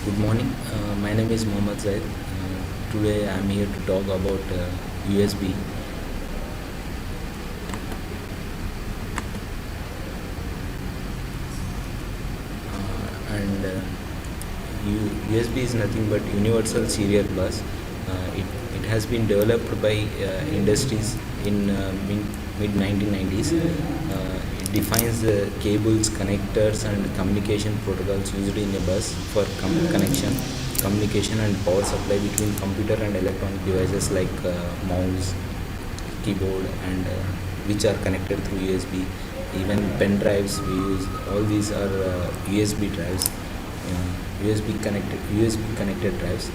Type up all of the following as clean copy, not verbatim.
Good morning. My name is Mohammad Zaid. Today I am here to talk about USB. And USB is nothing but Universal Serial Bus. It has been developed by industries in mid 1990s. It defines the cables, connectors, and communication protocols used in a bus for connection, communication, and power supply between computer and electronic devices like mouse, keyboard, and which are connected through USB. Even pen drives we use. All these are USB drives, USB connected drives.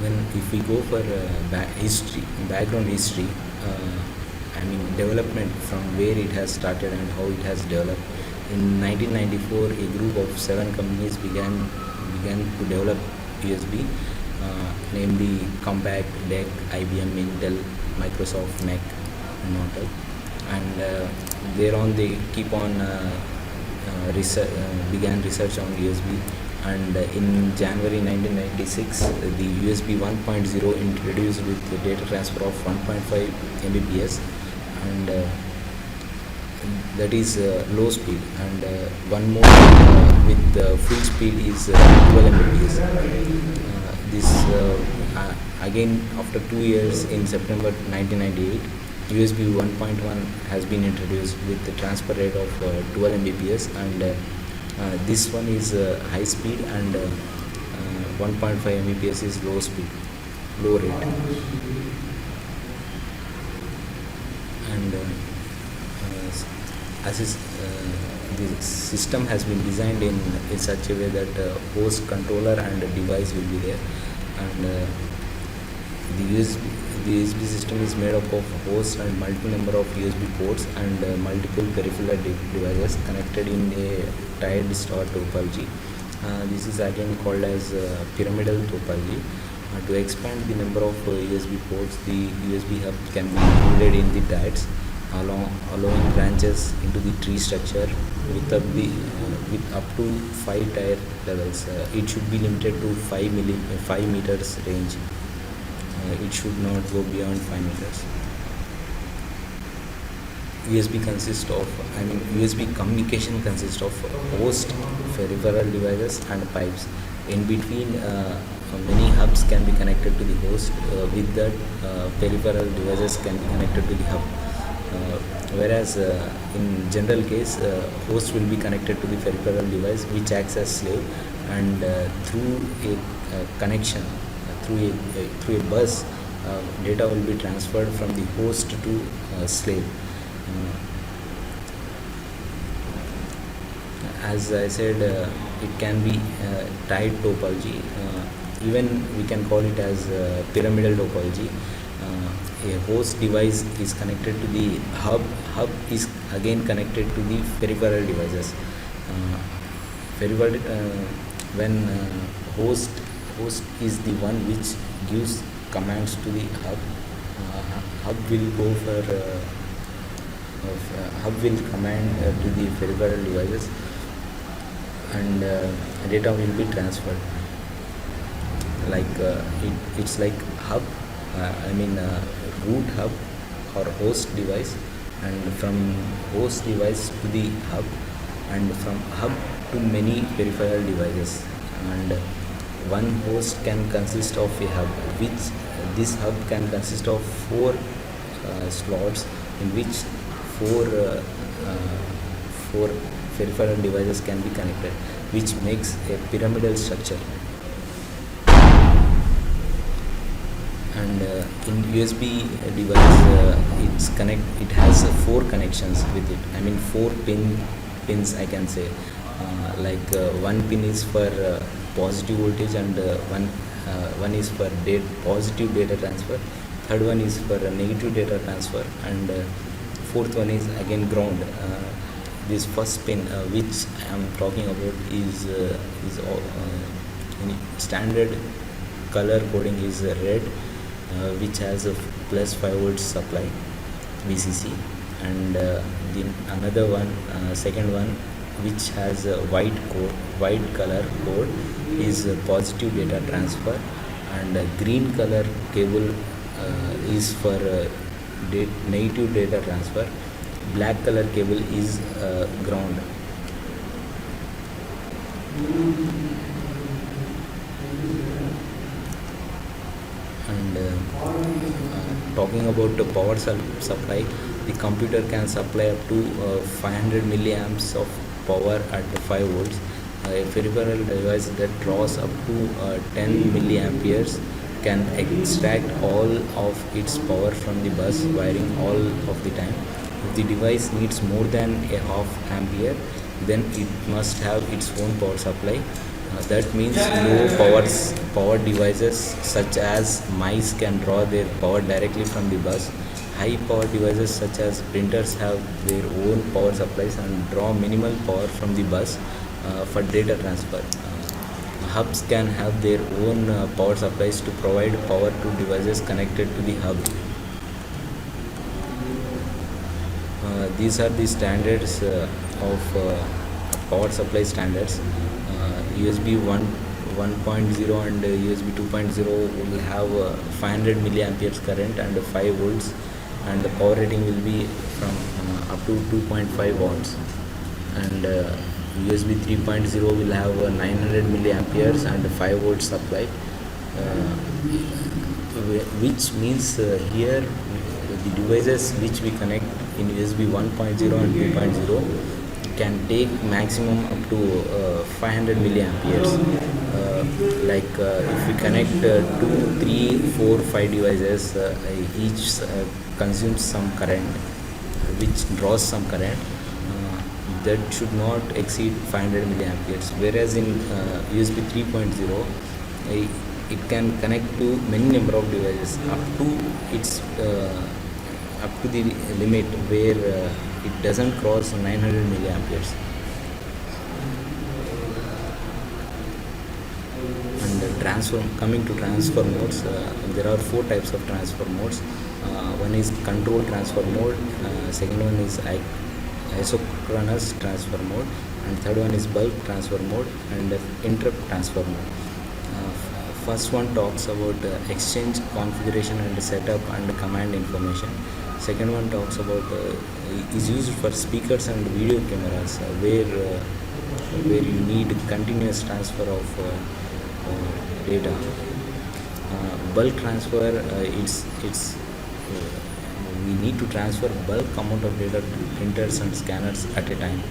When if we go for background history, development from where it has started and how it has developed. In 1994, a group of 7 companies began to develop USB, namely Compaq, DEC, IBM, Intel, Microsoft, NEC, and Nortel. And thereon they keep on began research on USB. And in January 1996, the USB 1.0 introduced with the data transfer of 1.5 Mbps, and that is low speed, and one more with full speed is 12 Mbps. This again after 2 years, in September 1998, USB 1.1 has been introduced with the transfer rate of 12 Mbps, and this one is high speed, and 1.5 Mbps is low speed, low rate. And the system has been designed in such a way that host, controller, and device will be there. And the USB system is made up of host and multiple number of USB ports, and multiple peripheral devices connected in a tied star topology. This is again called as pyramidal topology. To expand the number of USB ports, the USB hub can be included in the tiers, allowing branches into the tree structure with up to 5 tier levels. It should be limited to 5 meters range. It should not go beyond 5 meters. USB communication consists of host, peripheral devices, and pipes. In between, many hubs can be connected to the host. With that, peripheral devices can be connected to the hub. Whereas in general case, host will be connected to the peripheral device, which acts as slave, and through a connection, through a bus, data will be transferred from the host to slave. As I said, it can be tied topology. Even we can call it as pyramidal topology. A host device is connected to the hub. Hub is again connected to the peripheral devices. When host is the one which gives commands to the hub. Hub will go for hub will command to the peripheral devices, and data will be transferred. Like it's like hub, root hub or host device, and from host device to the hub, and from hub to many peripheral devices. And one host can consist of a hub, which this hub can consist of 4 slots, in which 4 peripheral devices can be connected, which makes a pyramidal structure. And in USB device, it has 4 connections with it. 4 pins I can say. One pin is for positive voltage, and one is for positive data transfer. Third one is for negative data transfer, and fourth one is again ground. This first pin, which I am talking about, is standard color coding is red, which has a plus 5 volts supply, VCC, and the another one, second one which has a white color code is positive data transfer, and green color cable is for negative data transfer. Black color cable is ground. And talking about the power supply, the computer can supply up to 500 milliamps of power at 5 volts. A peripheral device that draws up to 10 milliamperes can extract all of its power from the bus wiring all of the time. If the device needs more than a half ampere, then it must have its own power supply. That means low power devices such as mice can draw their power directly from the bus. High power devices such as printers have their own power supplies and draw minimal power from the bus for data transfer. Hubs can have their own power supplies to provide power to devices connected to the hub. These are the standards of power supply standards. USB 1.0 and USB 2.0 will have 500 milliamperes current and 5 volts, and the power rating will be from up to 2.5 watts. And USB 3.0 will have 900 milliamperes and 5 volts supply, which means here the devices which we connect in USB 1.0 and 2.0 can take maximum up to 500 milliamperes. If we connect 2, 3, 4, 5 devices, each consumes some current, which draws some current, that should not exceed 500 milliamperes. Whereas in USB 3.0, it can connect to many number of devices up to the limit where it doesn't cross 900 milliamperes. And coming to transfer modes, there are 4 types of transfer modes. One is control transfer mode, second one is isochronous transfer mode, and third one is bulk transfer mode and interrupt transfer mode. First one talks about exchange configuration and setup and command information. Second one talks about is used for speakers and video cameras, where you need continuous transfer of data. Bulk transfer, it's we need to transfer bulk amount of data to printers and scanners at a time.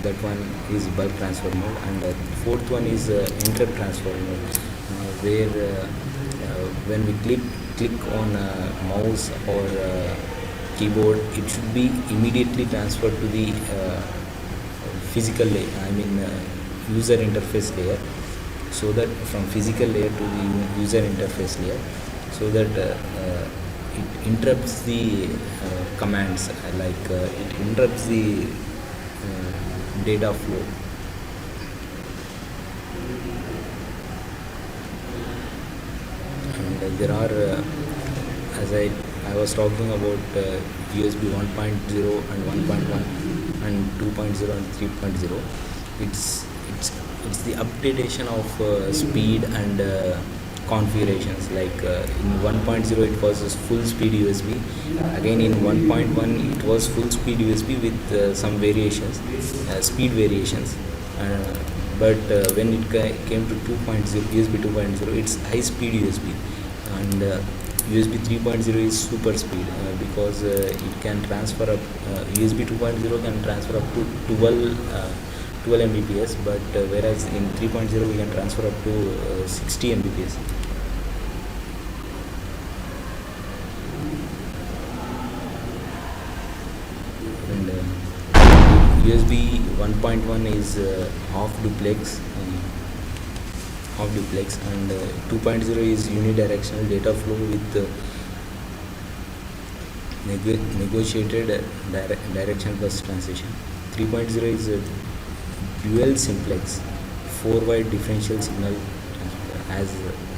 That one is bulk transfer mode. And the fourth one is interrupt transfer mode, where when we click on a mouse or keyboard, it should be immediately transferred to the physical layer, user interface layer, so that from physical layer to the user interface layer, so that it interrupts the commands, it interrupts the data flow. And there are, as I was talking about USB 1.0 and 1.1 and 2.0 and 3.0, it's the updatation of speed and configurations. In 1.0 it was full speed USB, again in 1.1 it was full speed USB with some variations, speed variations, but when it came to 2.0, USB 2.0, it's high speed USB. And USB 3.0 is super speed, because it can transfer up, USB 2.0 can transfer up to 12 Mbps, but whereas in 3.0 we can transfer up to 60 Mbps. And USB 1.1 is half duplex, and 2.0 is unidirectional data flow with negotiated direction bus transition. 3.0 is a dual simplex 4-wide differential signal transfer. As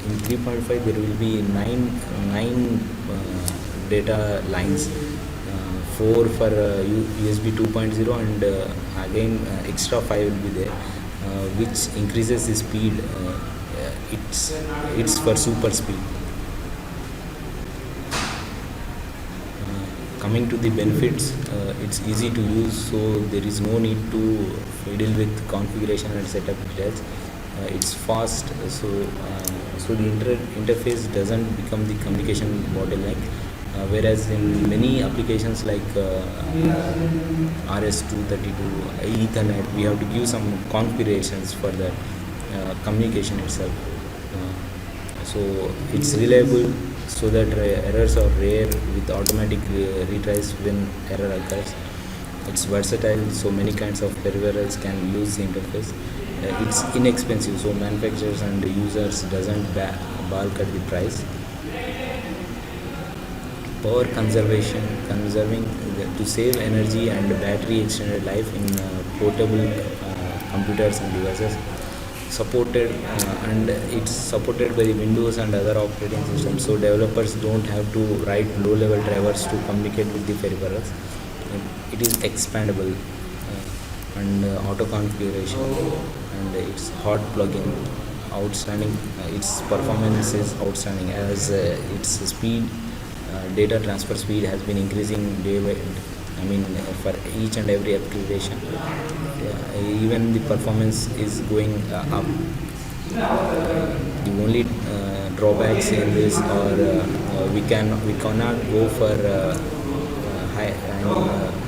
in 3.5 there will be nine data lines 4 for USB 2.0, and again extra 5 will be there, which increases the speed. It's for super speed. Coming to the benefits, it's easy to use, so there is no need to fiddle with configuration and setup details. It's fast, so the interface doesn't become the communication bottleneck. Whereas in many applications like RS-232, Ethernet, we have to give some configurations for that communication itself. So it's reliable, so that errors are rare, with automatic retries when error occurs. It's versatile, so many kinds of peripherals can use the interface. It's inexpensive, so manufacturers and users doesn't balk at the price. Power conservation, conserving to save energy and battery extended life in portable computers and devices. Supported and it's supported by the Windows and other operating systems, so developers don't have to write low-level drivers to communicate with the peripherals. It is expandable, and auto configuration, and it's hot plugin. Outstanding, its performance is outstanding, as its speed, data transfer speed has been increasing day by, for each and every application. Even the performance is going up. The only drawbacks in this are we cannot go for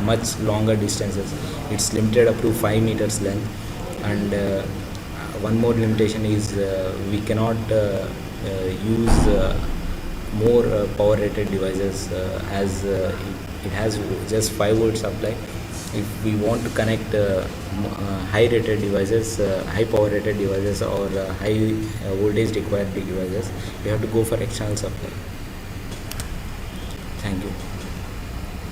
much longer distances. It's limited up to 5 meters length, and one more limitation is we cannot use more power rated devices, as it has just 5 volt supply. If we want to connect high rated devices, high power rated devices, or high voltage required devices, we have to go for external supply. Thank you.